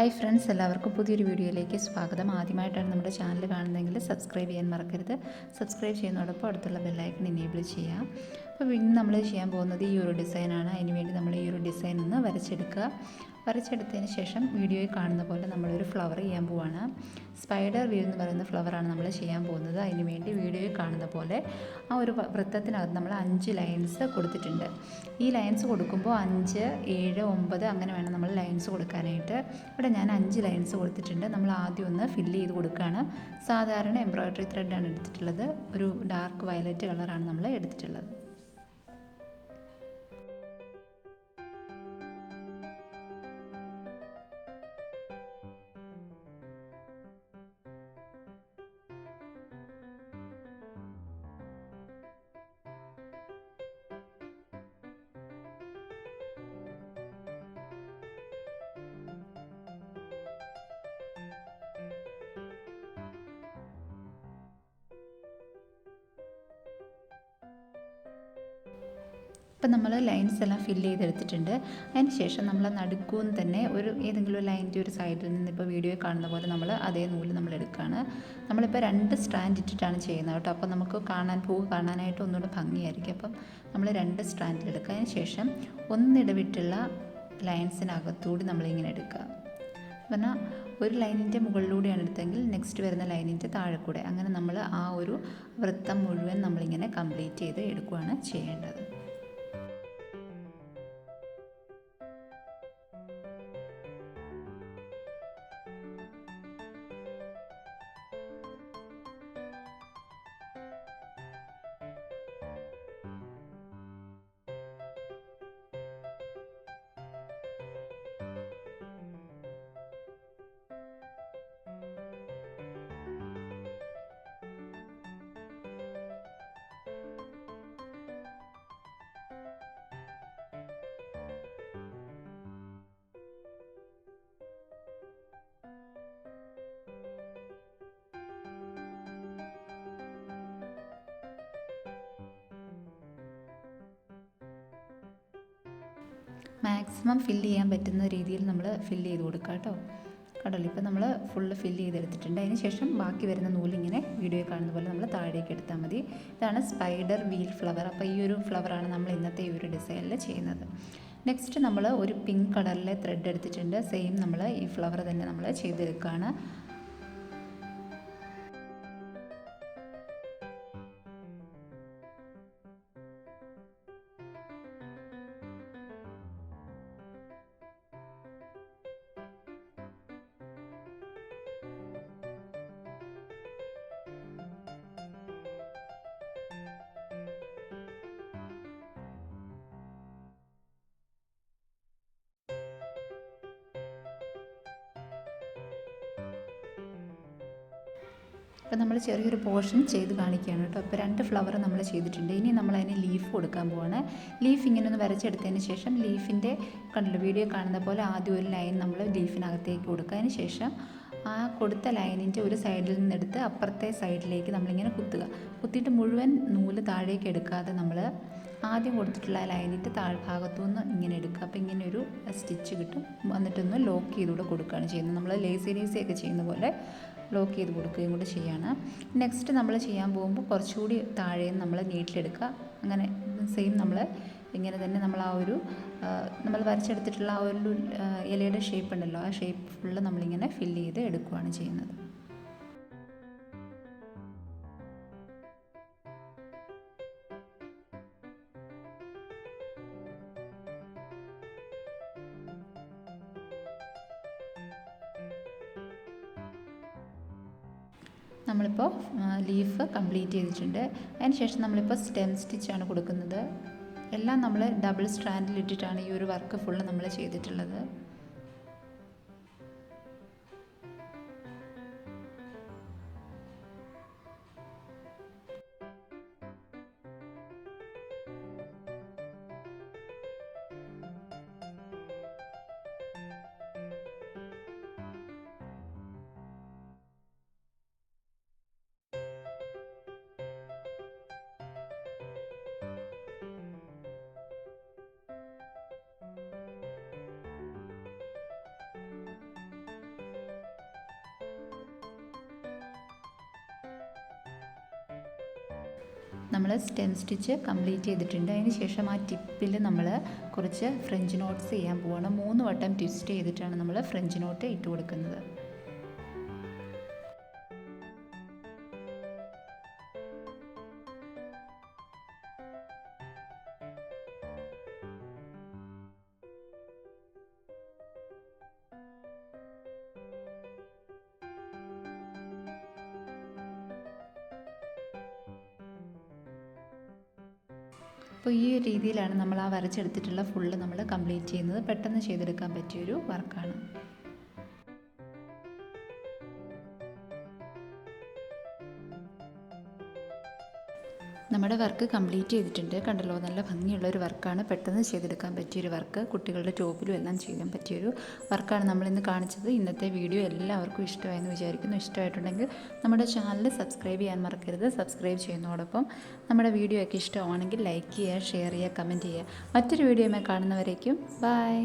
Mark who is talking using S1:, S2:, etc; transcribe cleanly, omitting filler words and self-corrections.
S1: Hi friends, എല്ലാവർക്കും പുതിയൊരു വീഡിയോയിലേക്ക് സ്വാഗതം. ആദ്യമായിട്ടാണ് നമ്മുടെ ചാനൽ കാണുന്നതെങ്കിൽ സബ്സ്ക്രൈബ് ചെയ്യാൻ മറക്കരുത്. സബ്സ്ക്രൈബ് ചെയ്യുന്നതോടൊപ്പം അടുത്തുള്ള ബെല്ലൈക്കൺ എനേബിൾ ചെയ്യാം. അപ്പോൾ ഇന്ന് നമ്മൾ ചെയ്യാൻ പോകുന്നത് ഈ ഒരു ഡിസൈനാണ്. അതിനുവേണ്ടി നമ്മൾ ഈ ഒരു ഡിസൈൻ ഒന്ന് വരച്ചെടുക്കുക. വരച്ചെടുത്തതിന് ശേഷം വീഡിയോയിൽ കാണുന്ന പോലെ നമ്മളൊരു ഫ്ലവർ ചെയ്യാൻ പോവുകയാണ്. സ്പൈഡർ വീൽ എന്ന് പറയുന്ന ഫ്ലവറാണ് നമ്മൾ ചെയ്യാൻ പോകുന്നത്. അതിന് വേണ്ടി വീഡിയോയിൽ കാണുന്ന പോലെ ആ ഒരു വൃത്തത്തിനകത്ത് നമ്മൾ 5 ലൈൻസ് കൊടുത്തിട്ടുണ്ട്. ഈ ലൈൻസ് കൊടുക്കുമ്പോൾ 5, 7, 9 അങ്ങനെ വേണം നമ്മൾ ലൈൻസ് കൊടുക്കാനായിട്ട്. ഇവിടെ ഞാൻ 5 ലൈൻസ് കൊടുത്തിട്ടുണ്ട്. നമ്മൾ ആദ്യം ഒന്ന് ഫില്ല് ചെയ്ത് കൊടുക്കുകയാണ്. സാധാരണ എംബ്രോയ്ഡറി ത്രെഡാണ് എടുത്തിട്ടുള്ളത്. ഒരു ഡാർക്ക് വയലറ്റ് കളറാണ് നമ്മൾ എടുത്തിട്ടുള്ളത്. ഇപ്പം നമ്മൾ ലൈൻസ് എല്ലാം ഫില്ല് ചെയ്തെടുത്തിട്ടുണ്ട്. അതിന് ശേഷം നമ്മൾ നടുക്കൂന്ന് തന്നെ ഏതെങ്കിലും ഒരു ലൈനിൻ്റെ ഒരു സൈഡിൽ നിന്ന് ഇപ്പോൾ വീഡിയോയിൽ കാണുന്ന പോലെ നമ്മൾ അതേ നൂല് നമ്മൾ എടുക്കുകയാണ്. നമ്മളിപ്പോൾ 2 സ്ട്രാൻഡ് ഇട്ടിട്ടാണ് ചെയ്യുന്നത് കേട്ടോ. അപ്പോൾ നമുക്ക് പൂവ് കാണാനായിട്ട് ഒന്നുകൂടെ ഭംഗിയായിരിക്കും. അപ്പം നമ്മൾ 2 സ്ട്രാൻഡിൽ എടുക്കുക. അതിന് ശേഷം ഒന്നിടവിട്ടുള്ള ലൈൻസിനകത്തൂടി നമ്മളിങ്ങനെ എടുക്കുക. പറഞ്ഞാൽ ഒരു ലൈനിൻ്റെ മുകളിലൂടെയാണ് എടുത്തെങ്കിൽ നെക്സ്റ്റ് വരുന്ന ലൈനിൻ്റെ താഴെ കൂടെ, അങ്ങനെ നമ്മൾ ആ ഒരു വൃത്തം മുഴുവൻ നമ്മളിങ്ങനെ കംപ്ലീറ്റ് ചെയ്ത് എടുക്കുകയാണ് ചെയ്യേണ്ടത്. മാക്സിമം ഫില്ല് ചെയ്യാൻ പറ്റുന്ന രീതിയിൽ നമ്മൾ ഫില്ല് ചെയ്ത് കൊടുക്കുക കേട്ടോ. കടൽ ഇപ്പോൾ നമ്മൾ ഫുള്ള് ഫില്ല് ചെയ്തെടുത്തിട്ടുണ്ട്. അതിന് ശേഷം ബാക്കി വരുന്ന നൂലിങ്ങനെ വീഡിയോയിൽ കാണുന്ന പോലെ നമ്മൾ താഴേക്ക് എടുത്താൽ മതി. ഇതാണ് സ്പൈഡർ വീൽ ഫ്ലവർ. അപ്പോൾ ഈ ഒരു ഫ്ലവറാണ് നമ്മൾ ഇന്നത്തെ ഈ ഒരു ഡിസൈനിൽ ചെയ്യുന്നത്. നെക്സ്റ്റ് നമ്മൾ ഒരു പിങ്ക് കളറിലെ ത്രെഡ് എടുത്തിട്ടുണ്ട്. സെയിം നമ്മൾ ഈ ഫ്ലവർ തന്നെ നമ്മൾ ചെയ്തെടുക്കുകയാണ്. അപ്പോൾ നമ്മൾ ചെറിയൊരു പോർഷൻ ചെയ്ത് കാണിക്കുകയാണ് കേട്ടോ. അപ്പോൾ 2 ഫ്ലവർ നമ്മൾ ചെയ്തിട്ടുണ്ട്. ഇനി നമ്മൾ അതിന് ലീഫ് കൊടുക്കാൻ പോവാണ്. ലീഫ് ഇങ്ങനെ ഒന്ന് വരച്ചെടുത്തതിന് ശേഷം ലീഫിൻ്റെ കണ്ടല്ലോ വീഡിയോ കാണുന്ന പോലെ ആദ്യം ഒരു ലൈൻ നമ്മൾ ലീഫിനകത്തേക്ക് കൊടുക്കുക. അതിന് ശേഷം ആ കൊടുത്ത ലൈനിൻ്റെ ഒരു സൈഡിൽ നിന്നെടുത്ത് അപ്പുറത്തെ സൈഡിലേക്ക് നമ്മളിങ്ങനെ കുത്തിയിട്ട് മുഴുവൻ നൂല് താഴേക്ക് എടുക്കാതെ നമ്മൾ ആദ്യം കൊടുത്തിട്ടുള്ള ലൈനിൻ്റെ താഴ്ഭാഗത്തുനിന്ന് ഇങ്ങനെ എടുക്കുക. അപ്പോൾ ഇങ്ങനെ ഒരു സ്റ്റിച്ച് കിട്ടും. എന്നിട്ടൊന്ന് ലോക്ക് ചെയ്തുകൂടെ കൊടുക്കുകയാണ് ചെയ്യുന്നത്. നമ്മൾ ലേസിയൊക്കെ ചെയ്യുന്ന പോലെ ലോക്ക് ചെയ്ത് കൊടുക്കുകയും കൂടെ ചെയ്യാണ്. നെക്സ്റ്റ് നമ്മൾ ചെയ്യാൻ പോകുമ്പോൾ കുറച്ചുകൂടി താഴേന്ന് നമ്മൾ നീട്ടിലെടുക്കുക. അങ്ങനെ സെയിം നമ്മൾ ഇങ്ങനെ തന്നെ നമ്മൾ ആ ഒരു നമ്മൾ വരച്ചെടുത്തിട്ടുള്ള ആ ഒരു ഇലയുടെ ഷേപ്പ് ഉണ്ടല്ലോ, ആ ഷേപ്പ് ഫുള്ള് നമ്മളിങ്ങനെ ഫില്ല് ചെയ്ത് എടുക്കുകയാണ് ചെയ്യുന്നത്. നമ്മളിപ്പോൾ ലീഫ് കംപ്ലീറ്റ് ചെയ്തിട്ടുണ്ട്. അതിന് ശേഷം നമ്മളിപ്പോൾ സ്റ്റെം സ്റ്റിച്ചാണ് കൊടുക്കുന്നത്. എല്ലാം നമ്മൾ ഡബിൾ സ്ട്രാൻഡിൽ ഇട്ടിട്ടാണ് ഈ ഒരു വർക്ക് ഫുള്ള് നമ്മൾ ചെയ്തിട്ടുള്ളത്. നമ്മൾ സ്റ്റെം സ്റ്റിച്ച് കംപ്ലീറ്റ് ചെയ്തിട്ടുണ്ട്. അതിന് ശേഷം ആ ടിപ്പിൽ നമ്മൾ കുറച്ച് ഫ്രഞ്ച് നോട്ട്സ് ചെയ്യാൻ പോവാണ്. 3 വട്ടം ട്വിസ്റ്റ് ചെയ്തിട്ടാണ് നമ്മൾ ഫ്രഞ്ച് നോട്ട് ഇട്ട് കൊടുക്കുന്നത്. അപ്പോൾ ഈ ഒരു രീതിയിലാണ് നമ്മൾ ആ വരച്ചെടുത്തിട്ടുള്ള ഫുള്ള് നമ്മൾ കംപ്ലീറ്റ് ചെയ്യുന്നത്. പെട്ടെന്ന് ചെയ്തെടുക്കാൻ പറ്റിയൊരു വർക്കാണ്. നമ്മുടെ വർക്ക് കംപ്ലീറ്റ് ചെയ്തിട്ടുണ്ട്. കണ്ടല്ലോ, നല്ല ഭംഗിയുള്ളൊരു വർക്കാണ്. പെട്ടെന്ന് ചെയ്തെടുക്കാൻ പറ്റിയൊരു വർക്ക്. കുട്ടികളുടെ ടോപ്പിലും എല്ലാം ചെയ്യാൻ പറ്റിയൊരു വർക്കാണ് നമ്മളിന്ന് കാണിച്ചത്. ഇന്നത്തെ വീഡിയോ എല്ലാവർക്കും ഇഷ്ടമായെന്ന് വിചാരിക്കുന്നു. ഇഷ്ടമായിട്ടുണ്ടെങ്കിൽ നമ്മുടെ ചാനൽ സബ്സ്ക്രൈബ് ചെയ്യാൻ മറക്കരുത്. സബ്സ്ക്രൈബ് ചെയ്യുന്നതോടൊപ്പം നമ്മുടെ വീഡിയോ ഒക്കെ ഇഷ്ടമാണെങ്കിൽ ലൈക്ക് ചെയ്യുക, ഷെയർ ചെയ്യുക, കമൻറ്റ് ചെയ്യുക. മറ്റൊരു വീഡിയോയുമായി കാണുന്നവരേക്കും ബൈ.